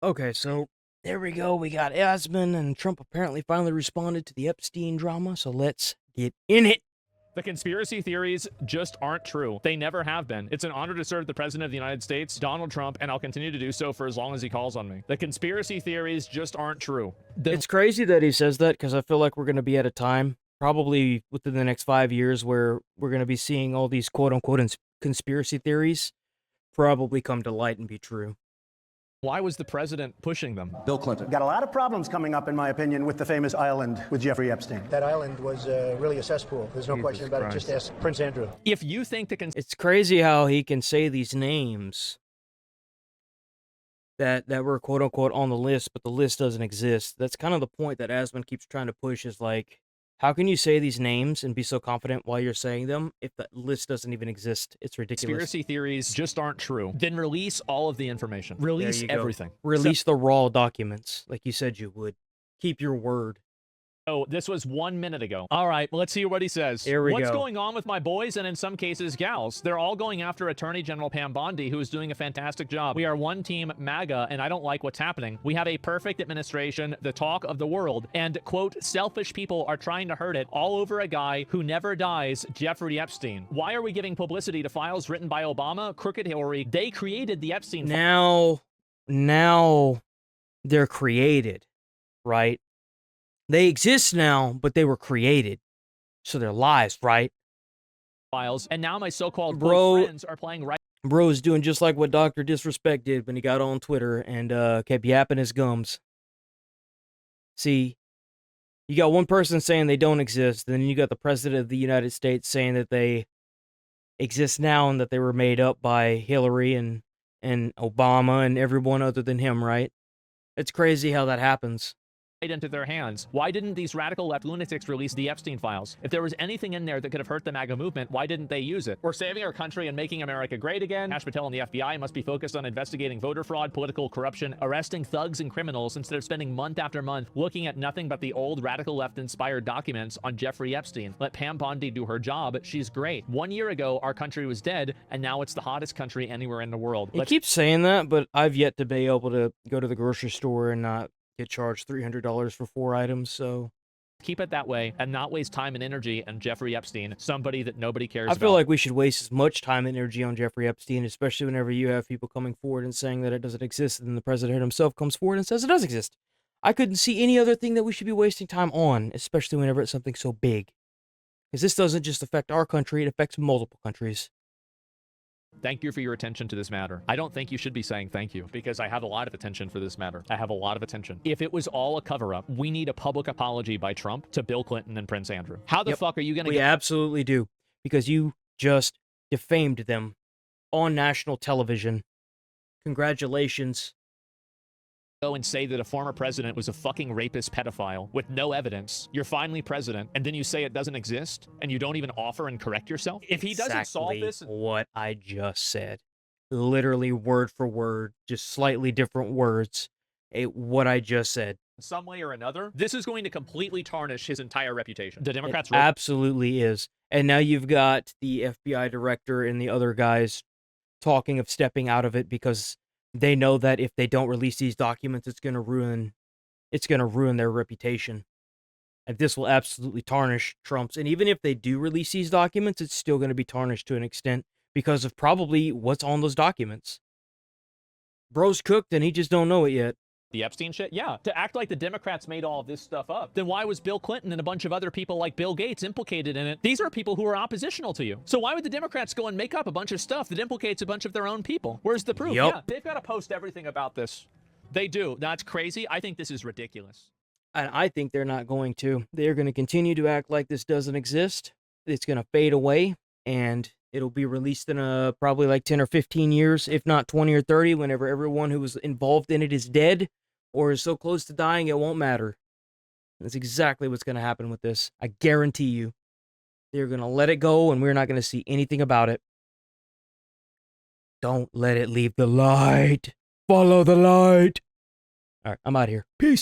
Okay, so there we go. We got Asman, and Trump apparently finally responded to the Epstein drama, so let's get in it. The conspiracy theories just aren't true. They never have been. It's an honor to serve the President of the United States, Donald Trump, and I'll continue to do so for as long as he calls on me. The conspiracy theories just aren't true. It's crazy that he says that, because I feel like we're going to be at a time, probably within the next 5 years, where we're going to be seeing all these quote-unquote conspiracy theories probably come to light and be true. Why was the president pushing them? Bill Clinton. Got a lot of problems coming up, in my opinion, with the famous island with Jeffrey Epstein. That island was really a cesspool. There's no question about it. Just ask Prince Andrew. If you think the It's crazy how he can say these names that were quote-unquote on the list, but the list doesn't exist. That's kind of the point that Asman keeps trying to push, is like, how can you say these names and be so confident while you're saying them if the list doesn't even exist? It's ridiculous. conspiracy theories just aren't true, then release all of the information. Release everything. Release the raw documents, like you said you would. Keep your word. Oh, this was 1 minute ago. All right, let's hear what he says. Here we What's go. going on with my boys and in some cases gals? They're all going after Attorney General Pam Bondi, who is doing a fantastic job. We are one team MAGA, and I don't like what's happening. We have a perfect administration, the talk of the world, and, quote, selfish people are trying to hurt it all over a guy who never dies, Jeffrey Epstein. Why are we giving publicity to files written by Obama, crooked Hillary? They created the Epstein Now they're created, right? They exist now, but they were created. So they're lies, right? files, and now my so-called Bro- friends are playing right. Bro is doing just like what Dr. Disrespect did when he got on Twitter and kept yapping his gums. See, you got one person saying they don't exist, then you got the President of the United States saying that they exist now and that they were made up by Hillary and Obama and everyone other than him, right? It's crazy how that happens. Into their hands. Why didn't these radical left lunatics release the Epstein files? If there was anything in there that could have hurt the MAGA movement, why didn't they use it? We're saving our country and making America great again. Kash Patel and the FBI must be focused on investigating voter fraud, political corruption, arresting thugs and criminals instead of spending month after month looking at nothing but the old radical left-inspired documents on Jeffrey Epstein. Let Pam Bondi do her job. She's great. 1 year ago, our country was dead, and now it's the hottest country anywhere in the world. He keeps saying that, but I've yet to be able to go to the grocery store and not get charged $300 for 4 items, so keep it that way and not waste time and energy on Jeffrey Epstein, somebody that nobody cares about. I feel like we should waste as much time and energy on Jeffrey Epstein, especially whenever you have people coming forward and saying that it doesn't exist, and then the president himself comes forward and says it does exist. I couldn't see any other thing that we should be wasting time on, especially whenever it's something so big. Because this doesn't just affect our country, it affects multiple countries. Thank you for your attention to this matter. I don't think you should be saying thank you, because I have a lot of attention for this matter. I have a lot of attention. If it was all a cover-up, we need a public apology by Trump to Bill Clinton and Prince Andrew. How the fuck are you going to We absolutely do, because you just defamed them on national television. Congratulations. go and say that a former president was a fucking rapist pedophile with no evidence? You're finally president, and then you say it doesn't exist, and you don't even offer and correct yourself? If he doesn't solve this... what I just said. Literally word for word, just slightly different words. What I just said. in some way or another, this is going to completely tarnish his entire reputation. The Democrats... It absolutely is. And now you've got the FBI director and the other guys talking of stepping out of it because they know that if they don't release these documents, it's going to ruin their reputation. And this will absolutely tarnish Trump's. And even if they do release these documents, it's still going to be tarnished to an extent because of probably what's on those documents. Bro's cooked and he just don't know it yet. The Epstein shit? Yeah. To act like the Democrats made all of this stuff up. Then why was Bill Clinton and a bunch of other people like Bill Gates implicated in it? These are people who are oppositional to you. So why would the Democrats go and make up a bunch of stuff that implicates a bunch of their own people? Where's the proof? Yep. Yeah, they've got to post everything about this. They do. That's crazy. I think this is ridiculous. And I think they're not going to. They're going to continue to act like this doesn't exist. It's going to fade away, and it'll be released in probably like 10 or 15 years, if not 20 or 30, whenever everyone who was involved in it is dead or is so close to dying it won't matter. That's exactly what's going to happen with this. I guarantee you. They're going to let it go, and we're not going to see anything about it. Don't let it leave the light. Follow the light. All right, I'm out of here. Peace.